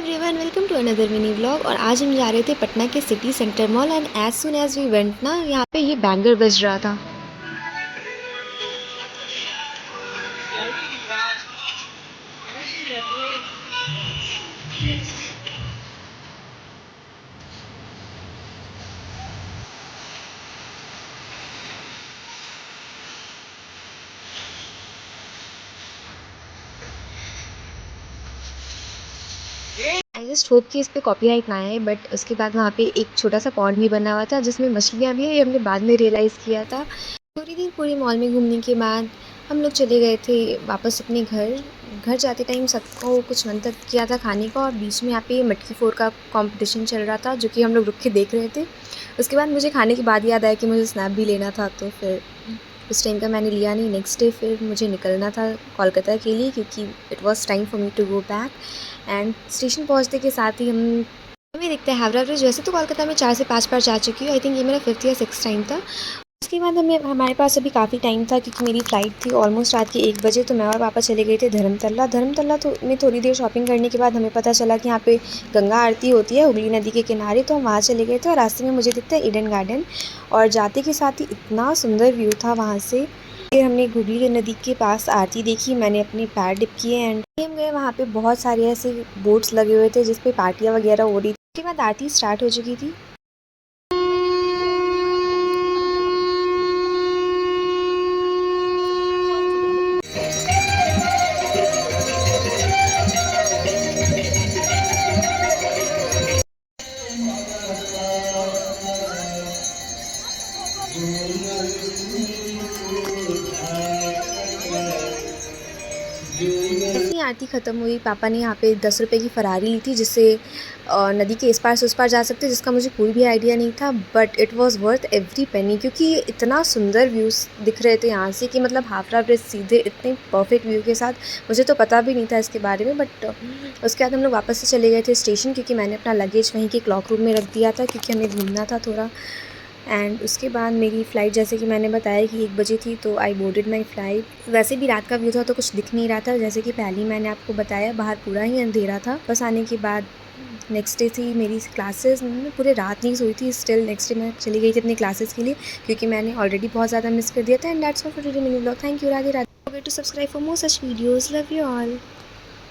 Everyone, welcome to another mini vlog. और आज हम जा रहे थे पटना के city centre mall and as soon as we went ना, यहाँ पे ये बैंगर बज रहा था। आई जस्ट होप कि इस पे कॉपीराइट ना आए। बट उसके बाद वहाँ पे एक छोटा सा पॉन्ड भी बना हुआ था जिसमें मछलियाँ भी हैं। ये हमने बाद में रियलाइज़ किया था। पूरी दिन पूरी मॉल में घूमने के बाद हम लोग चले गए थे वापस अपने घर। घर जाते टाइम सबको कुछ मन तक किया था खाने का, और बीच में यहाँ पे मटकी फोड़ का कंपटीशन चल रहा था जो कि हम लोग रुक के देख रहे थे। उसके बाद मुझे खाने के बाद याद आया कि मुझे स्नैप भी लेना था, तो फिर उस टाइम का मैंने लिया नहीं। नेक्स्ट डे फिर मुझे निकलना था कोलकाता के लिए, क्योंकि it was time for me to go back. And station पहुंचने के साथ ही हमें दिखता है हावड़ा ब्रिज। वैसे तो कोलकाता में 4 से 5 बार जा चुकी हूँ। आई थिंक ये मेरा 5th या 6th टाइम था। उसके बाद हमारे पास अभी काफ़ी टाइम था, क्योंकि मेरी फ़्लाइट थी ऑलमोस्ट रात के 1 बजे। तो मैं और पापा चले गए थे धर्मतला तो में थोड़ी देर शॉपिंग करने के बाद हमें पता चला कि यहाँ पे गंगा आरती होती है हुगली नदी के किनारे। तो हम वहाँ चले गए थे और रास्ते में मुझे दिखता है ईडन गार्डन, और जाते के साथ ही इतना सुंदर व्यू था वहाँ से। फिर हमने हुगली नदी के पास आरती देखी, मैंने अपने पैर डिप किए एंड हम गए। वहाँ पे बहुत सारे ऐसे बोट्स लगे हुए थे जिसपे पार्टियाँ वगैरह हो रही थी। उसके बाद आरती स्टार्ट हो चुकी थी। जैसे ही आरती ख़त्म हुई, पापा ने यहाँ पे 10 रुपये की फ़रारी ली थी, जिससे नदी के इस पार से उस पार जा सकते, जिसका मुझे कोई भी आइडिया नहीं था। But it was worth every penny, क्योंकि इतना सुंदर व्यूज़ दिख रहे थे यहाँ से कि मतलब हावड़ा ब्रिज सीधे इतने परफेक्ट व्यू के साथ। मुझे तो पता भी नहीं था इसके बारे में। बट उसके बाद हम लोग वापस से चले गए थे स्टेशन, क्योंकि मैंने अपना लगेज वहीं के क्लॉक रूम में रख दिया था, क्योंकि हमें घूमना था थोड़ा। एंड उसके बाद मेरी फ़्लाइट, जैसे कि मैंने बताया कि 1 बजे थी, तो आई बोर्डेड माई फ़्लाइट। वैसे भी रात का व्यू था तो कुछ दिख नहीं रहा था, जैसे कि पहले ही मैंने आपको बताया, बाहर पूरा ही अंधेरा था। बस आने के बाद नेक्स्ट डे थी मेरी क्लासेस। मैं पूरे रात नहीं सोई थी। स्टिल नेक्स्ट डे मैं चली गई थी अपनी क्लासेस के लिए, क्योंकि मैंने ऑलरेडी बहुत ज़्यादा मिस कर दिया था। And that's all for today mini vlog. Thank you. Radhe Radhe. To subscribe for more such videos. Love you all.